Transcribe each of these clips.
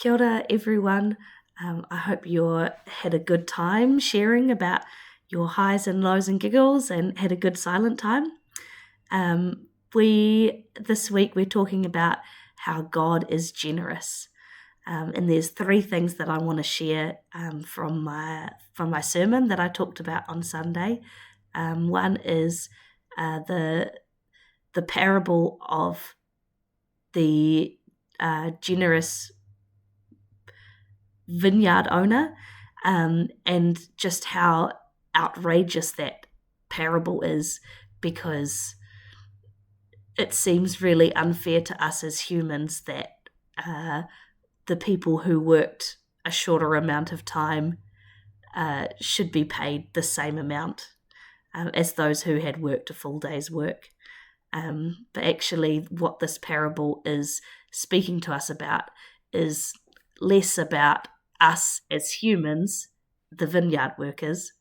Kia ora, everyone. I hope you had a good time sharing about your highs and lows and giggles and had a good silent time. This week we're talking about how God is generous. And there's three things that I want to share from my sermon that I talked about on Sunday. One is the parable of the generous vineyard owner, and just how outrageous that parable is, because it seems really unfair to us as humans that the people who worked a shorter amount of time should be paid the same amount as those who had worked a full day's work. But actually what this parable is speaking to us about is less about us as humans, the vineyard workers,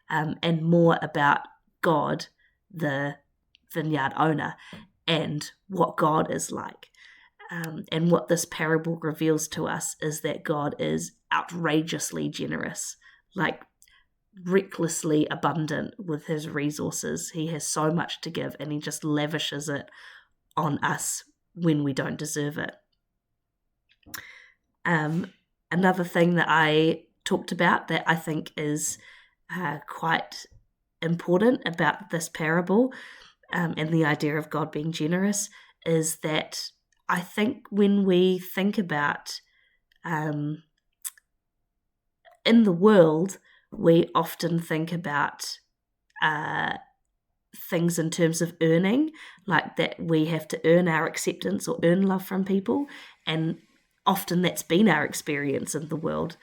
and more about God, the vineyard owner, and what God is like. And what this parable reveals to us is that God is outrageously generous, like recklessly abundant with his resources. He has so much to give, and he just lavishes it on us when we don't deserve it. Another thing that I talked about that I think is quite important about this parable and the idea of God being generous is that I think when we think about in the world, we often think about things in terms of earning, like that we have to earn our acceptance or earn love from people, and often that's been our experience in the world,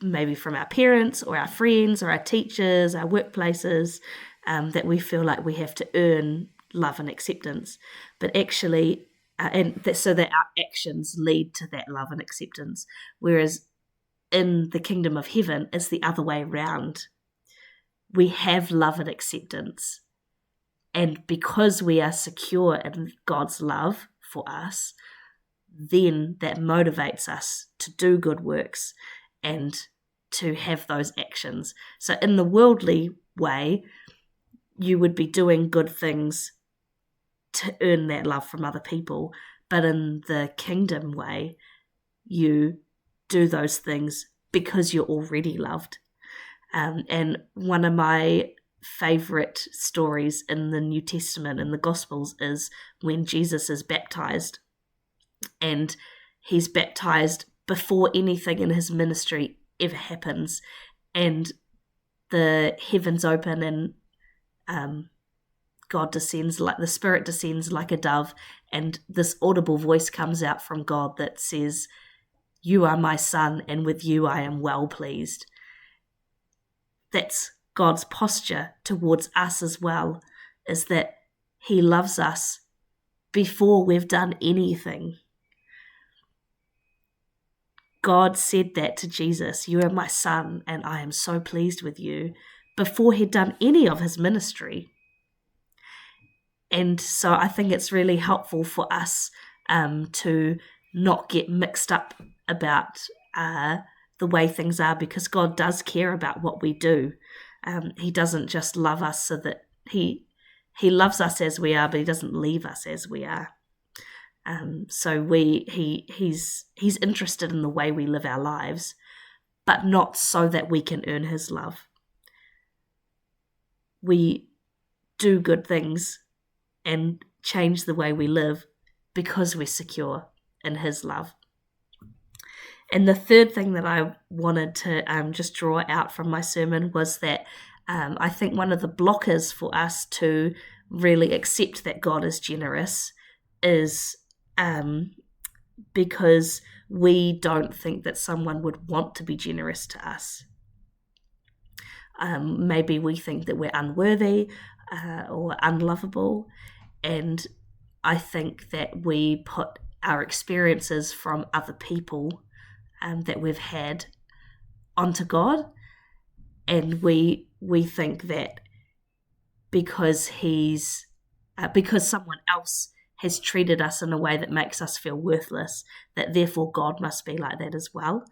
maybe from our parents or our friends or our teachers, our workplaces, that we feel like we have to earn love and acceptance. But actually, so that our actions lead to that love and acceptance, whereas in the kingdom of heaven, it's the other way around. We have love and acceptance, and because we are secure in God's love for us, then that motivates us to do good works and to have those actions. So in the worldly way, you would be doing good things to earn that love from other people, but in the kingdom way, you do those things because you're already loved. And one of my favorite stories in the New Testament, in the Gospels, is when Jesus is baptized. And he's baptized before anything in his ministry ever happens, and the heavens open, and God descends, like the Spirit descends like a dove, and this audible voice comes out from God that says, "You are my son, and with you I am well pleased." That's God's posture towards us as well, is that he loves us before we've done anything. God said that to Jesus, "You are my son, and I am so pleased with you," before he'd done any of his ministry. And so I think it's really helpful for us to not get mixed up about the way things are, because God does care about what we do. He doesn't just love us so that he loves us as we are, but he doesn't leave us as we are. So he's interested in the way we live our lives, but not so that we can earn his love. We do good things and change the way we live because we're secure in his love. And the third thing that I wanted to just draw out from my sermon was that I think one of the blockers for us to really accept that God is generous is because we don't think that someone would want to be generous to us. Maybe we think that we're unworthy or unlovable, and I think that we put our experiences from other people that we've had onto God, and we think that because someone else has treated us in a way that makes us feel worthless, that therefore God must be like that as well.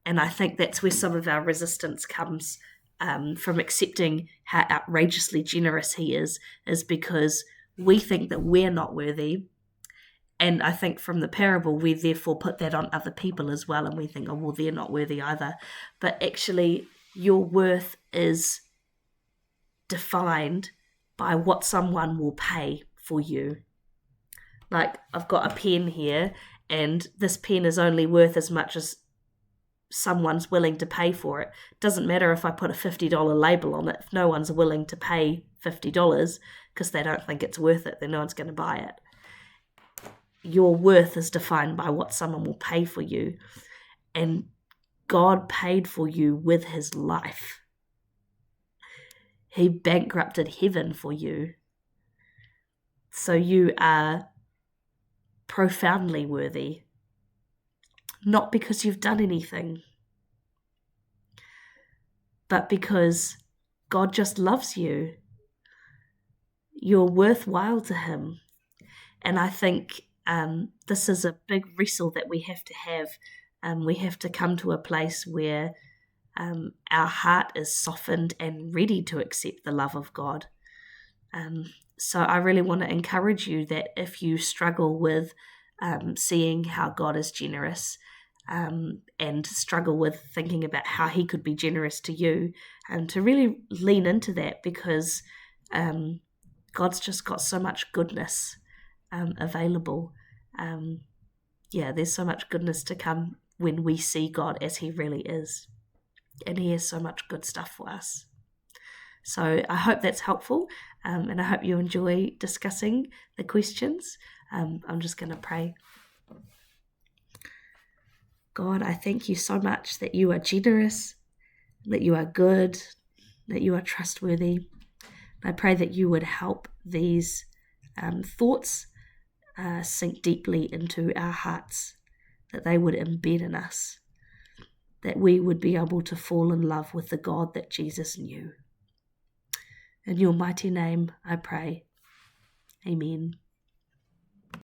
And I think that's where some of our resistance comes from accepting how outrageously generous he is because we think that we're not worthy. And I think from the parable, we therefore put that on other people as well. And we think, oh, well, they're not worthy either. But actually, your worth is defined by what someone will pay for you. Like, I've got a pen here, and this pen is only worth as much as someone's willing to pay for it. Doesn't matter if I put a $50 label on it. If no one's willing to pay $50 because they don't think it's worth it, then no one's going to buy it. Your worth is defined by what someone will pay for you. And God paid for you with his life. He bankrupted heaven for you. So you are profoundly worthy. Not because you've done anything, but because God just loves you. You're worthwhile to him. And I think this is a big wrestle that we have to have. We have to come to a place where our heart is softened and ready to accept the love of God. So I really want to encourage you that if you struggle with seeing how God is generous and struggle with thinking about how he could be generous to you, to really lean into that, because God's just got so much goodness available. There's so much goodness to come when we see God as he really is. And he has so much good stuff for us. So I hope that's helpful, and I hope you enjoy discussing the questions. I'm just going to pray. God, I thank you so much that you are generous, that you are good, that you are trustworthy. I pray that you would help these thoughts sink deeply into our hearts, that they would embed in us, that we would be able to fall in love with the God that Jesus knew. In your mighty name, I pray. Amen.